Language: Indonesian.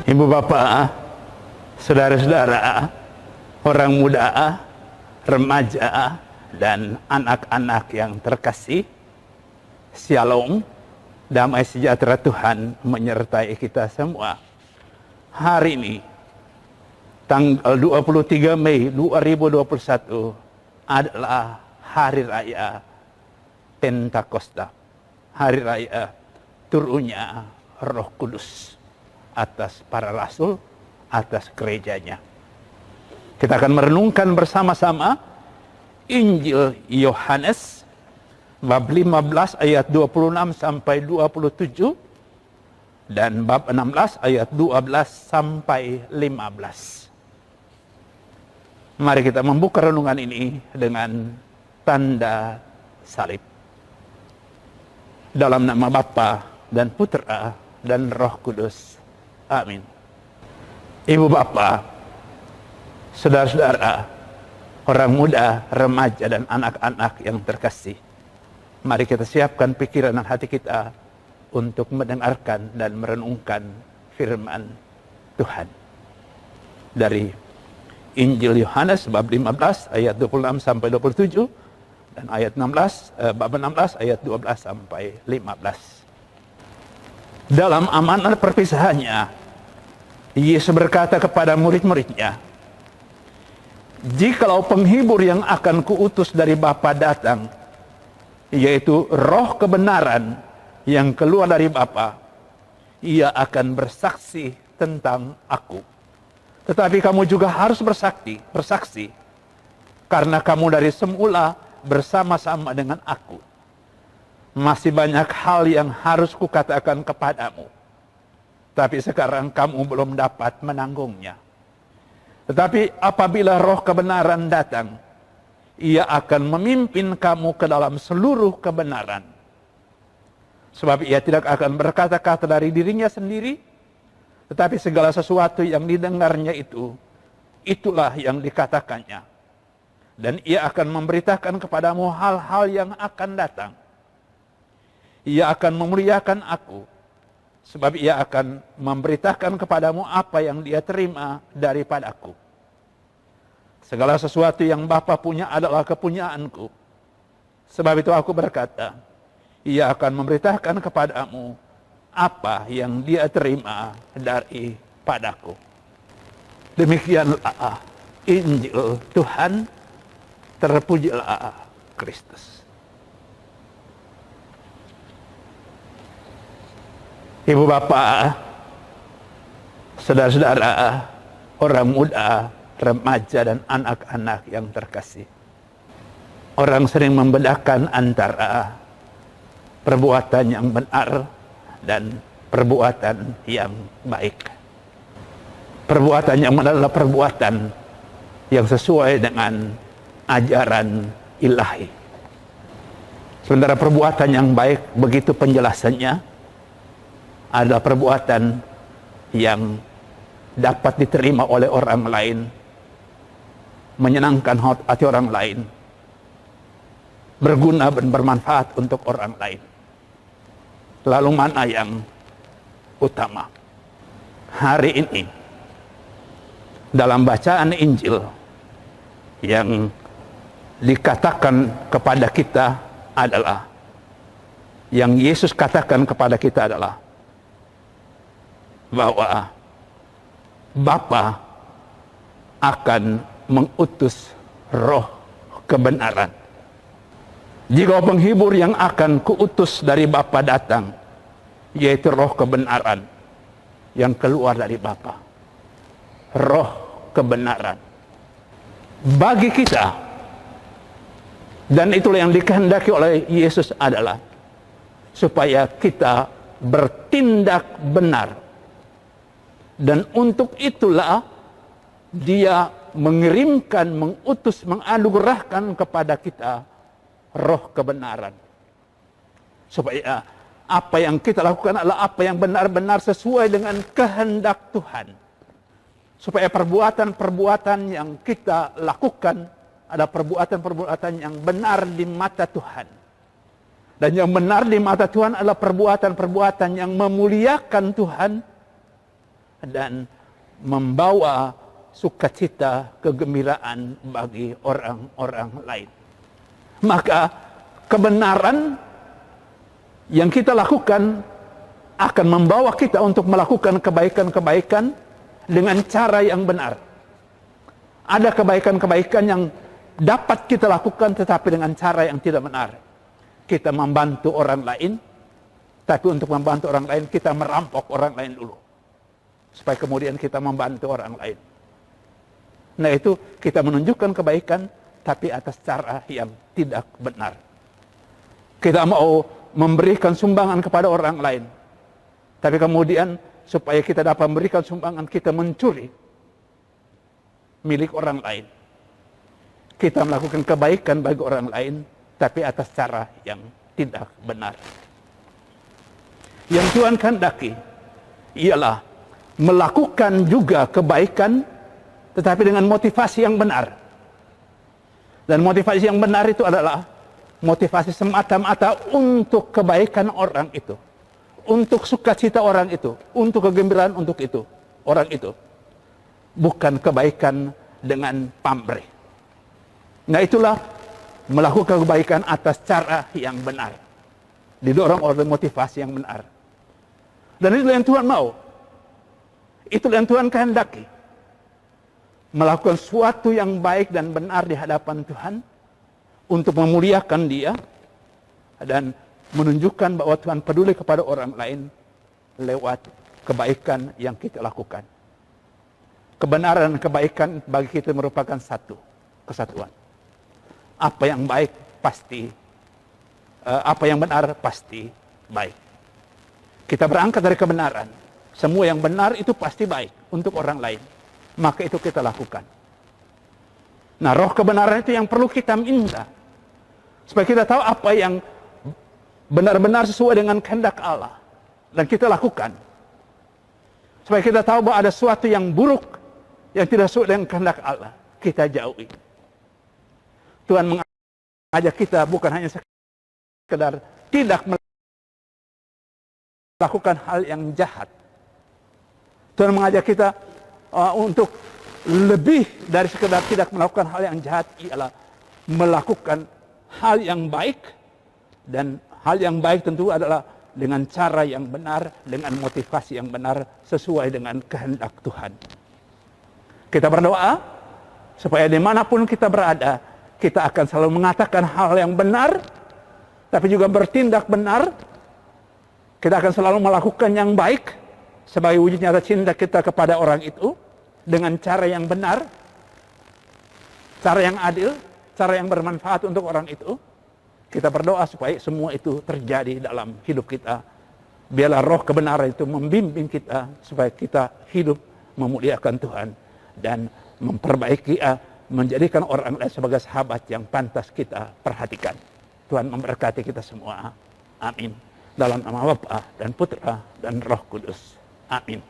Ibu bapak, saudara-saudara, orang muda, remaja, dan anak-anak yang terkasih, Shalom, damai sejahtera Tuhan menyertai kita semua. Hari ini, tanggal 23 Mei 2021 adalah Hari Raya Pentakosta, Hari Raya turunnya Roh Kudus atas para rasul, atas gerejanya. Kita akan merenungkan bersama-sama Injil Yohanes bab 15 ayat 26 sampai 27 dan bab 16 ayat 12 sampai 15. Mari kita membuka renungan ini dengan tanda salib. Dalam nama Bapa dan Putra dan Roh Kudus. Amin. Ibu bapak, saudara-saudara, orang muda, remaja, dan anak-anak yang terkasih, mari kita siapkan pikiran dan hati kita untuk mendengarkan dan merenungkan firman Tuhan. Dari Injil Yohanes bab 15 ayat 26 sampai 27 dan ayat 16 bab 16 ayat 12 sampai 15. Dalam amanat perpisahannya, Yesus berkata kepada murid-muridnya, "Jikalau penghibur yang akan kuutus dari Bapa datang, yaitu Roh kebenaran yang keluar dari Bapa, ia akan bersaksi tentang aku. Tetapi kamu juga harus bersaksi, karena kamu dari semula bersama-sama dengan aku. Masih banyak hal yang harus kukatakan kepadamu, tapi sekarang kamu belum dapat menanggungnya. Tetapi apabila Roh kebenaran datang, ia akan memimpin kamu ke dalam seluruh kebenaran. Sebab ia tidak akan berkata-kata dari dirinya sendiri, tetapi segala sesuatu yang didengarnya itulah yang dikatakannya. Dan ia akan memberitakan kepadamu hal-hal yang akan datang. Ia akan memuliakan aku, sebab ia akan memberitakan kepadamu apa yang dia terima daripadaku. Segala sesuatu yang Bapa punya adalah kepunyaanku. Sebab itu aku berkata, ia akan memberitakan kepadamu apa yang dia terima daripadaku." Demikianlah Injil Tuhan. Terpujilah Kristus. Ibu bapak, saudara-saudara, orang muda, remaja, dan anak-anak yang terkasih. Orang sering membedakan antara perbuatan yang benar dan perbuatan yang baik. Perbuatan yang benar adalah perbuatan yang sesuai dengan ajaran ilahi. Sementara perbuatan yang baik, begitu penjelasannya, adalah perbuatan yang dapat diterima oleh orang lain, menyenangkan hati orang lain, berguna dan bermanfaat untuk orang lain. Lalu mana yang utama? Hari ini, dalam bacaan Injil yang dikatakan kepada kita adalah, yang Yesus katakan kepada kita adalah, bahwa Bapa akan mengutus Roh kebenaran. Jika penghibur yang akan kuutus dari Bapa datang, yaitu Roh kebenaran yang keluar dari Bapa. Roh kebenaran. Bagi kita, dan itulah yang dikehendaki oleh Yesus adalah, supaya kita bertindak benar. Dan untuk itulah dia mengirimkan, mengutus, menganugerahkan kepada kita Roh kebenaran. Supaya apa yang kita lakukan adalah apa yang benar-benar sesuai dengan kehendak Tuhan. Supaya perbuatan-perbuatan yang kita lakukan adalah perbuatan-perbuatan yang benar di mata Tuhan. Dan yang benar di mata Tuhan adalah perbuatan-perbuatan yang memuliakan Tuhan dan membawa sukacita, kegembiraan bagi orang-orang lain. Maka kebenaran yang kita lakukan akan membawa kita untuk melakukan kebaikan-kebaikan dengan cara yang benar. Ada kebaikan-kebaikan yang dapat kita lakukan tetapi dengan cara yang tidak benar. Kita membantu orang lain, tapi untuk membantu orang lain kita merampok orang lain dulu, supaya kemudian kita membantu orang lain. Nah, itu kita menunjukkan kebaikan tapi atas cara yang tidak benar. Kita mau memberikan sumbangan kepada orang lain, tapi kemudian supaya kita dapat memberikan sumbangan kita mencuri milik orang lain. Kita melakukan kebaikan bagi orang lain tapi atas cara yang tidak benar. Yang Tuhan kehendaki ialah melakukan juga kebaikan tetapi dengan motivasi yang benar. Dan motivasi yang benar itu adalah motivasi semata-mata untuk kebaikan orang itu, untuk sukacita orang itu, untuk kegembiraan untuk itu, orang itu. Bukan kebaikan dengan pamrih. Nah, itulah melakukan kebaikan atas cara yang benar, didorong oleh motivasi yang benar. Dan itulah yang Tuhan mau. Itulah yang Tuhan kehendaki. Melakukan sesuatu yang baik dan benar di hadapan Tuhan untuk memuliakan Dia dan menunjukkan bahwa Tuhan peduli kepada orang lain lewat kebaikan yang kita lakukan. Kebenaran dan kebaikan bagi kita merupakan satu kesatuan. Apa yang baik pasti, apa yang benar pasti baik. Kita berangkat dari kebenaran. Semua yang benar itu pasti baik untuk orang lain. Maka itu kita lakukan. Nah, roh kebenaran itu yang perlu kita minta. Supaya kita tahu apa yang benar-benar sesuai dengan kehendak Allah. Dan kita lakukan. Supaya kita tahu bahwa ada sesuatu yang buruk, yang tidak sesuai dengan kehendak Allah. Kita jauhi. Tuhan mengajak kita bukan hanya sekedar tidak melakukan hal yang jahat. Tuhan mengajak kita untuk lebih dari sekedar tidak melakukan hal yang jahat, ialah melakukan hal yang baik. Dan hal yang baik tentu adalah dengan cara yang benar, dengan motivasi yang benar, sesuai dengan kehendak Tuhan. Kita berdoa supaya dimanapun kita berada, kita akan selalu mengatakan hal yang benar, tapi juga bertindak benar. Kita akan selalu melakukan yang baik sebagai wujud nyata cinta kita kepada orang itu dengan cara yang benar, cara yang adil, cara yang bermanfaat untuk orang itu. Kita berdoa supaya semua itu terjadi dalam hidup kita. Biarlah roh kebenaran itu membimbing kita supaya kita hidup memuliakan Tuhan dan memperbaiki, menjadikan orang lain sebagai sahabat yang pantas kita perhatikan. Tuhan memberkati kita semua. Amin. Dalam nama Bapa dan Putra dan Roh Kudus. Amin.